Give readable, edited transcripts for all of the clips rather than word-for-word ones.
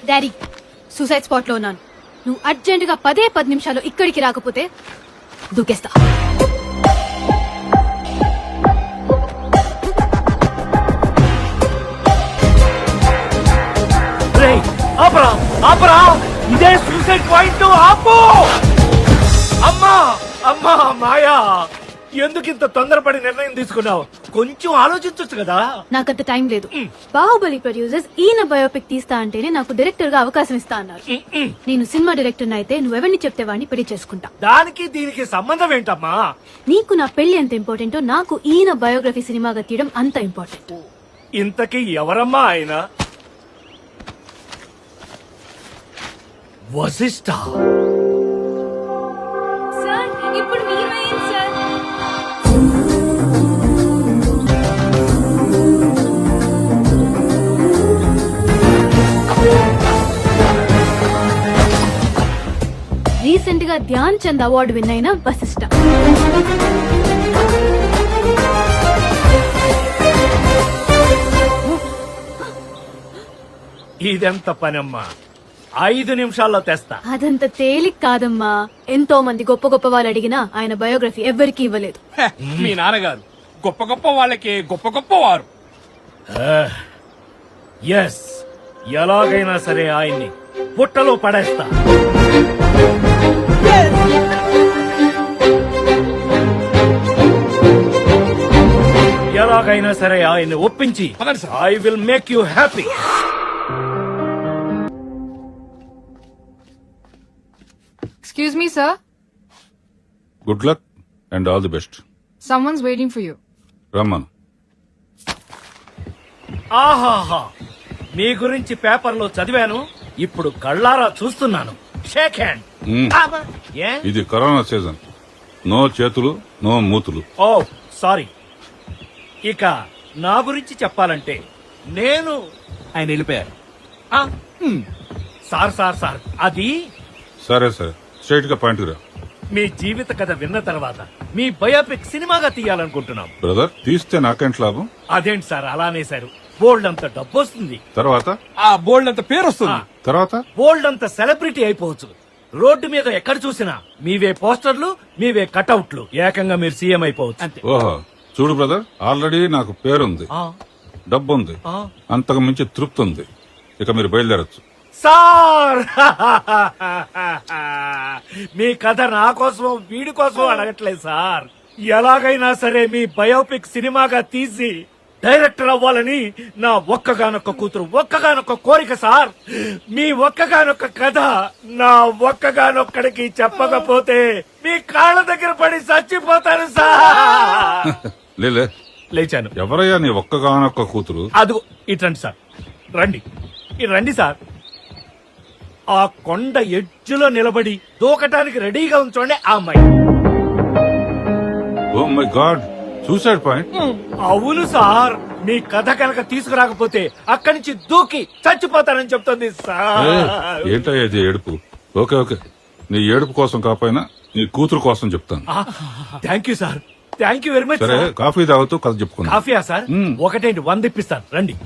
Daddy suicide spot లో ఉన్నాను. నువ్వు అర్జెంట్ గా 10 నిమిషాలు ఇక్కడికి రాకపోతే దూకేస్తా. ఆపరా ఆపరా, ఇదే సూసైడ్ పాయింట్. ఆపు. అమ్మా అమ్మా మాయా, ఎందుకు ఇంత తొందరపడి నిర్ణయం తీసుకున్నావు? కొంచెం ఆలోచించొచ్చు కదా. నాకంత టైం లేదు. బాహుబలి ప్రొడ్యూసర్స్ ఈయన బయోపిక్ తీస్తా అంటేనే నాకు డైరెక్టర్ గా అవకాశం ఇస్తా అన్నారు. నేను సినిమా డైరెక్టర్ అయితే నువ్వెవరిని చెప్తే వాడిని పెళ్లి చేసుకుంటా. దానికి దీనికి సంబంధం ఏంటమ్మా? నీకు నా పెళ్లి ఎంత ఇంపార్టెంటో నాకు ఈయన బయోగ్రఫీ సినిమాగా తీయడం అంత ఇంపార్టెంట్. ఇంతకీ ఎవరమ్మా ఆయన? వశిష్ఠ. సార్ ఇప్పుడు హీరోయిన్ సార్. రీసెంట్ గా ధ్యాన్ చంద్ అవార్డు విన్ అయిన వశిష్ఠ. ఇదెంత పనమ్మా? 5 నిమిషాల్లో తెస్తా. అదంత తేలిక కాదమ్మా. ఎంతో మంది గొప్ప గొప్ప వాళ్ళు అడిగినా ఆయన బయోగ్రఫీ ఎవ్వరికీ ఇవ్వలేదు. మీ నాన్నగారు గొప్ప గొప్ప వాళ్ళకి గొప్ప గొప్ప వారు. ఎస్, ఎలాగైనా సరే ఆయన్ని పుట్టలో పడేస్తా. ఎలాగైనా సరే ఆయన్ని ఒప్పించి I will make you happy. Excuse me, sir. Good luck and all the best. Someone's waiting for you. రమ్మను. ఆహాహా, మీ గురించి పేపర్లో చదివాను, ఇప్పుడు కళ్ళారా చూస్తున్నాను. Shake hand. ఏ? ఇది కరోనా సీజన్. నో చేతులు, నో మూతులు. Oh sorry. ఇక నా గురించి చెప్పాలంటే నేను ఆయన వెళ్ళిపోయారు. సార్ సార్ సార్ అది సరే సరే, స్ట్రైట్ గా పాయింట్ రా. మీ జీవిత కథ విన్న తర్వాత మీ బయోపిక్ సినిమాగా తీయాలనుకుంటున్నాం. బ్రదర్, తీస్తే నాకేంటి లాభం? అదేంటి సార్ అలా అనేశారు? బోల్డ్ అంత డబ్బు వస్తుంది. తర్వాత ఆ బోల్డ్ అంత పేరు వస్తుంది. తర్వాత బోల్డ్ అంత సెలబ్రిటీ అయిపోవచ్చు. రోడ్డు మీద ఎక్కడ చూసినా మీవే పోస్టర్లు, మీవే కటౌట్లు. ఏకంగా మీరు సీఎం అయిపోవచ్చు. అంతే. ఓహో, చూడు బ్రదర్, ఆల్రెడీ నాకు పేరుంది, డబ్బు ఉంది, అంతకు మించి తృప్తి ఉంది. ఇక మీరు బయలుదేరచ్చు. సార్ మీ కథ నా కోసం వీడి కోసం అడగట్లేదు సార్. ఎలాగైనా సరే మీ బయోపిక్ సినిమాగా తీసి డైరెక్టర్ అవ్వాలని నా ఒక్కగానొక్క కూతురు ఒక్కగానొక్క కోరిక సార్. మీ ఒక్కగానొక్క కథ నా ఒక్కగానొక్కడికి చెప్పకపోతే మీ కాళ్ళ దగ్గర పడి చచ్చిపోతాను సార్. లేలే, లేచాను. ఎవరయ్యా నీ ఒక్కగానొక్క కూతురు? అదిగో ఇట్రండి సార్, రండి ఇటు రండి సార్. ఆ కొండ ఎడ్జులో నిలబడి దూకటానికి రెడీగా ఉంచండి ఆ అమ్మాయి. Oh my God, suicide point. అవును సార్, మీ కథ కనుక తీసుకురాకపోతే అక్కడి నుంచి దూకి చచ్చిపోతానని చెప్తుంది సార్. ఏంటయ్యా ఇది ఏడుపు? ఓకే ఓకే, నీ ఏడుపు కోసం కాకపోయినా నీ కూతురు కోసం చెప్తాను. Thank you sir, thank you very much. సరే, కాఫీ తాగుతూ కథ చెప్పుకున్నా. కాఫీయా సార్? ఒకటేంటి 100 ఇప్పిస్తాను, రండి.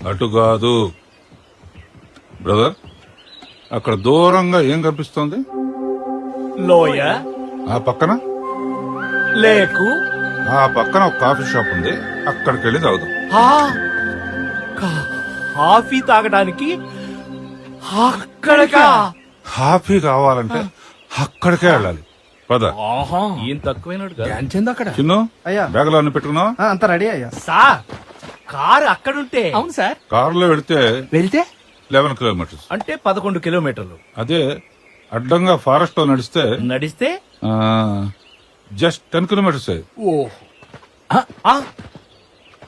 అటు కాదు బ్రదర్, అక్కడ దూరంగా ఏం కనిపిస్తోంది? లోయ, ఆ పక్కన లేకు, ఆ పక్కన ఒక కాఫీ షాప్ ఉంది, అక్కడికి వెళ్ళి తాగుదాం. కాఫీ తాగడానికి అక్కడికా? కాఫీ కావాలంటే అక్కడికే వెళ్ళాలి. పద. ఈయన తక్కువైనడు అక్కడ చిన్ను, అయ్యా. బ్యాగులో అన్ని పెట్టుకున్నావు? అంతా రెడీ అయ్యా. సార్ కారు అక్కడుంటే అవును సార్. కారులో వెళితే వెళ్తే 11 కిలోమీటర్స్, అంటే 11 కిలోమీటర్లు. అదే అడ్డంగా ఫారెస్ట్ లో నడిస్తే జస్ట్ 10 కిలోమీటర్స్.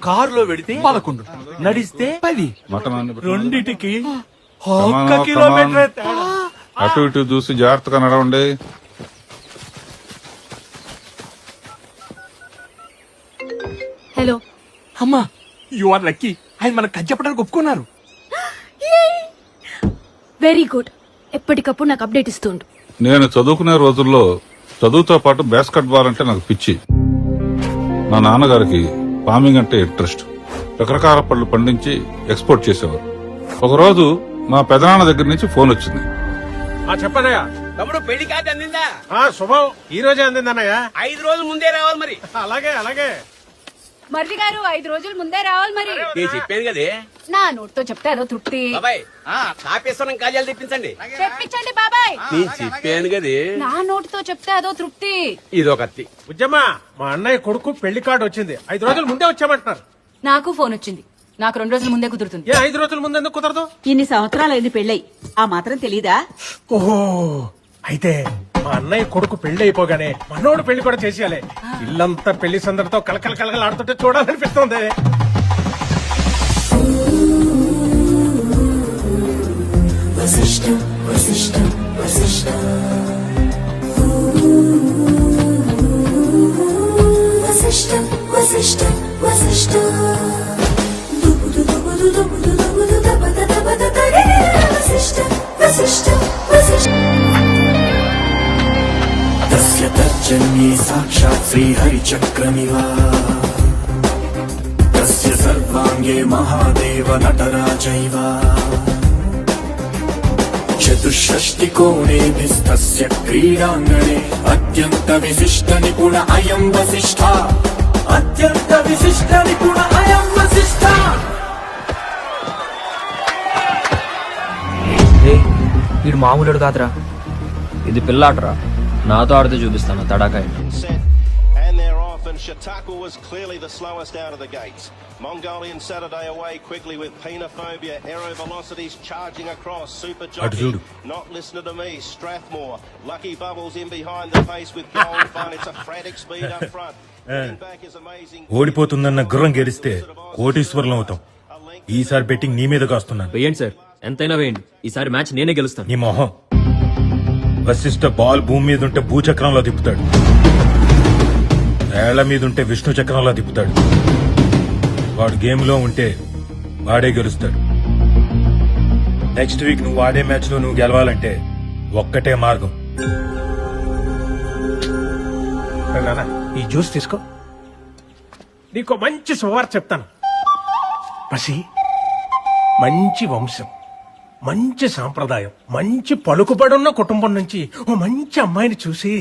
కారులో వెడితే 11, నడిస్తే 10. మటన్ అన్ని పెట్టుకున్నావు? రెండిటికి Come on, 1 కిలోమీటర్. అటు ఇటు చూసి జాగ్రత్తగా నడవండి. హలో. అమ్మా, యు ఆర్ లక్కీ. ఆయన మనకు కథ చెప్పడానికి ఒప్పుకున్నారు. Very good. ఎప్పటికప్పుడు నాకు అప్డేట్ ఇస్తుండు. నేను చదువుకునే రోజుల్లో చదువుతో పాటు బాస్కెట్ బాల్ అంటే నాకు పిచ్చి. మా నాన్నగారికి ఫార్మింగ్ అంటే ఇంట్రెస్ట్. రకరకాల పళ్ళు పండించి ఎక్స్పోర్ట్ చేసేవారు. ఒకరోజు మా పెదనాన్న దగ్గర నుంచి ఫోన్ వచ్చింది. చెప్పనయ్యా. తమ్ముడు పెళ్లి కార్డు అందిందా? శుభం ఈ రోజే అందిందన్నయ్య. 5 రోజుల ముందే రావాలి మరి. అలాగే అలాగే. మర్రి గారు 5 రోజులు ముందే రావాలి మరి. నేను చెప్పాను కదే నా నోటితో చెప్తే అదో తృప్తి. బాబాయ్ కాపేశ్వరం కాజాలు తెప్పించండి. చెప్పించండి బాబాయ్. నేను చెప్పాను కదే నా నోటితో చెప్తే అదో తృప్తి. ఇదొకత్తి. ఉజ్జమ్మా, మా అన్నయ్య కొడుకు పెళ్లి కార్డు వచ్చింది. 5 రోజుల ముందే వచ్చామంటున్నారు. నాకు ఫోన్ వచ్చింది. నాకు 2 రోజుల ముందే కుదురుతుంది. 5 రోజుల ముందు ఎందుకు కుదరదు? ఇన్ని సంవత్సరాలైంది పెళ్ళై, ఆ మాత్రం తెలీదా? ఓహో, అయితే మా అన్నయ్య కొడుకు పెళ్లి అయిపోగానే మనోడు పెళ్లి కూడా చేసేయాలి. ఇల్లంతా పెళ్లి సందడితో కలకల కలకల ఆడుతుంటే చూడాలనిపిస్తుంది. तस्य तर्जन्ये साक्षात् श्रीहरिचक्रमिव तस्य सर्वाङ्गे महादेव नटराजैव चतुष्षष्टिकोणेभिस्तस्य क्रीडाङ्गणे अत्यन्तविशिष्टनिपुण अयं वसिष्ठा अत्यन्तविशिष्टनिपुण अयं वसिष्ठा. వీడు మామూలుడు కాదురా, ఇది పిల్లాటరా. నాతో ఆడితే చూపిస్తాను తడాకాయ. And they're off, and Shataku was clearly the slowest out of the gates. Mongolian Saturday away quickly with Penophobia. Aero Velocities charging across. Super Jockey not listening to me. Strathmore, Lucky Bubbles in behind the pace with Gold Fun. It's a frantic speed up front. Back is amazing. ఓడిపోతుందన్న గుర్రం గెలిస్తే కోటీశ్వరులం అవుతాం. ఈసారి betting నీ మీద కాస్తున్నాను. వేయండి sir, ఎంతైనా వేయండి. ఈసారి మ్యాచ్ నేనే గెలుస్తాను. నీ మొహం. వశిష్ఠ బాల్ భూమి మీద ఉంటే భూచక్రంలో తిప్పుతాడు, ఏళ్ల మీద ఉంటే విష్ణు చక్రంలో తిప్పుతాడు. వాడు గేమ్ లో ఉంటే వాడే గెలుస్తాడు. నెక్స్ట్ వీక్ నువ్వు ఆడే మ్యాచ్ లో నువ్వు గెలవాలంటే ఒక్కటే మార్గం. నాన్న, ఈ జ్యూస్ తీసుకో. నీకు మంచి శుభవార్త చెప్తాను. పసి, మంచి వంశం, మంచి సాంప్రదాయం, మంచి పలుకుబడున్న కుటుంబం నుంచి ఓ మంచి అమ్మాయిని చూసి.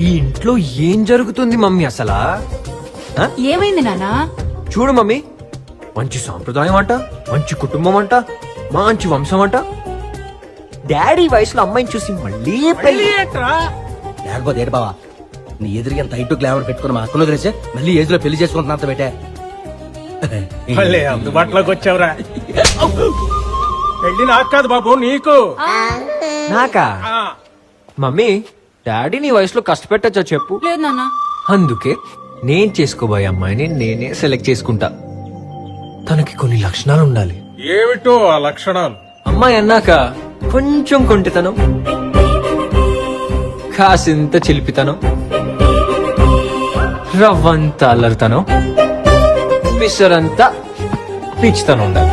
ఈ ఇంట్లో ఏం జరుగుతుంది మమ్మీ అసలా? ఏమైంది నాన్నా? చూడు మమ్మీ, మంచి సాంప్రదాయం అంట, మంచి కుటుంబం అంట, మంచి వంశం అంట. డాడీ వయసులో అమ్మాయిని చూసి మళ్ళీ పెళ్లి ఏంట్రా? లేకపోతే ఏంటి బావా, నీ ఎదురుగా ఎంత హైట్ గ్లామర్ పెట్టుకుని మా అక్కను తెలిసే మళ్ళీ ఏజ్ లో పెళ్లి చేసుకుంటున్నంత పెట్టే. మళ్ళీ అందుబాటులోకి వచ్చావురా. పెళ్లి నాకు కాదు బాబు, నీకు. నాకా? ఆ, మమ్మీ, డాడీ నీ వయసులో కష్టపెట్టచ్చా చెప్పు? లేదు నాన్న. అందుకే నేను చేసుకోబోయే అమ్మాయిని నేనే సెలెక్ట్ చేసుకుంటా. తనకి కొన్ని లక్షణాలు ఉండాలి. ఏమిటో ఆ లక్షణాలు? అమ్మాయి అన్నాక కొంచెం కొంటితనం, కాసింత చిలిపితనం, రవ్వంత అల్లరితనం, పిసరంతా పిచ్చితనం ఉండాలి.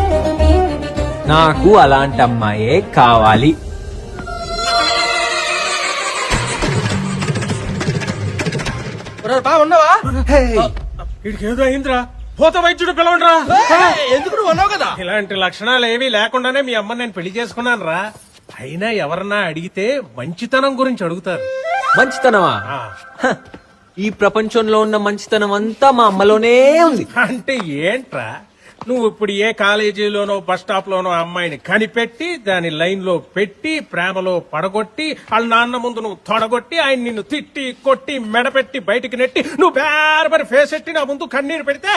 నాకు అలాంటి అమ్మాయే కావాలి. ఉన్నావా? వీడికి ఏదో అయిందిరా. పోత వైద్యుడు పిలవండిరా. ఎందుకు నువ్వు ఉన్నావు కదా? ఇలాంటి లక్షణాలు ఏమీ లేకుండానే మీ అమ్మని నేను పెళ్లి చేసుకున్నాను రా. అయినా ఎవరన్నా అడిగితే మంచితనం గురించి అడుగుతారు. మంచితనమా? ఆ, హ, ఈ ప్రపంచంలో ఉన్న మంచితనం అంతా మా అమ్మలోనే ఉంది. అంటే ఏంట్రా? నువ్వు ఇప్పుడు ఏ కాలేజీలోనో బస్ స్టాప్ లోనో అమ్మాయిని కనిపెట్టి దాని లైన్ లో పెట్టి ప్రేమలో పడగొట్టి వాళ్ళ నాన్న ముందు నువ్వు తొడగొట్టి ఆయన నిన్ను తిట్టి కొట్టి మెడపెట్టి బయటికి నెట్టి నువ్వు బేరబరి ఫేస్ ఎట్టి నా ముందు కన్నీరు పెడితే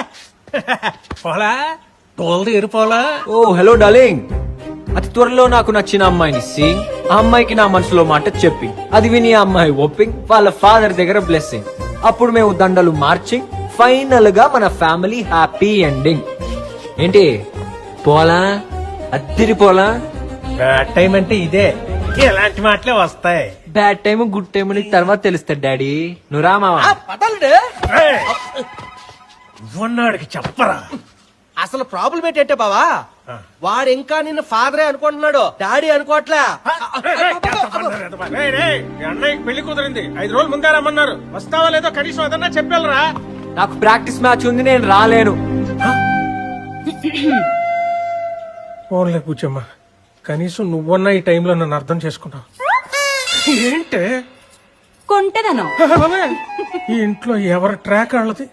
పోలా తోలది ఎరిపోలా. ఓ హలో డార్లింగ్, అతి త్వరలో నాకు నచ్చిన అమ్మాయిని సింగ్, ఆ అమ్మాయికి నా మనసులో మాట చెప్పి, అది విని ఆ అమ్మాయి ఒప్పింగ్, వాళ్ళ ఫాదర్ దగ్గర బ్లెస్సింగ్, అప్పుడు మేము దండలు మార్చింగ్, ఫైనల్ గా మన ఫ్యామిలీ హ్యాపీ ఎండింగ్. ఏంటి పోలా? అద్దరి పోలా? బ్యాడ్ టైం అంటే ఇదే, ఇలాంటి మాటలే వస్తాయి. బ్యాడ్ టైం గుడ్ టైం నీకు తర్వాత తెలుస్తాడు డాడీ. నువ్వు రామావా? ఉన్నాడికి చెప్పరా. అసలు ప్రాబ్లం ఏంటంటే బావా, వాడు ఇంకా నిన్ను ఫాదరే అనుకుంటున్నాడు, డాడీ అనుకోవట్లే. రేయ్, రేయ్, మీ అన్నయ్యకి పెళ్లి కుదిరింది. 5 రోజులు ముందే రమ్మన్నారు. వస్తావా లేదో కనీసం అదన్నా చెప్పాలరా. నాకు ప్రాక్టీస్ మ్యాచ్ ఉంది, నేను రాలేను. ఫోన్లే కూర్చోమ్మా కనీసం నువ్వన్నా ఈ టైంలో నన్ను అర్థం చేసుకున్నావు. ఏంటే కొంటెదనం. ఈ ఇంట్లో ఎవరి ట్రాక్ వాళ్ళది.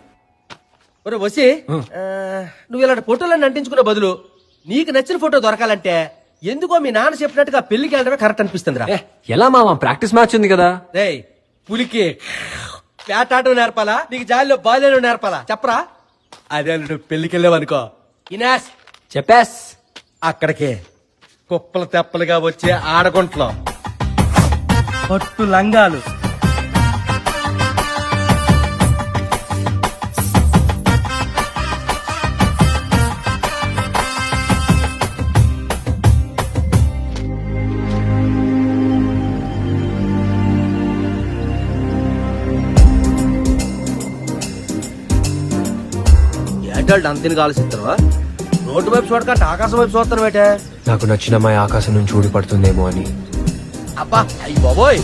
ఒరే వసి నువ్వు ఇలాంటి ఫోటోలన్నీ అంటించుకునే బదులు నీకు నచ్చిన ఫోటో దొరకాలంటే ఎందుకో మీ నాన్న చెప్పినట్టుగా పెళ్లికి వెళ్ళడమే కరెక్ట్ అనిపిస్తుందిరా. ఎలా మామ ప్రాక్టీస్ మ్యాచ్ ఉంది కదా. రేయ్ పులికి వేటాటం నేర్పాలా నీకు జాలిలో బాల్యం నేర్పాలా చెప్పరా. అదే నువ్వు పెళ్లికి వెళ్ళావనుకో ఇనాస్ చెప్పేస్ అక్కడికే కుప్పలు తెప్పలుగా వచ్చే ఆడగుంట్లో పట్టు లంగాలు ఏటాళ్ళు అంతని ఆలోచిస్తావా. రోడ్డు వైపు చూడకంటే ఆకాశం వైపు చూస్తాను బేటే. నాకు నచ్చిన అమ్మాయి ఆకాశం నుంచి ఊడిపడుతుందేమో అని. అబ్బా అయ్యి బాబోయ్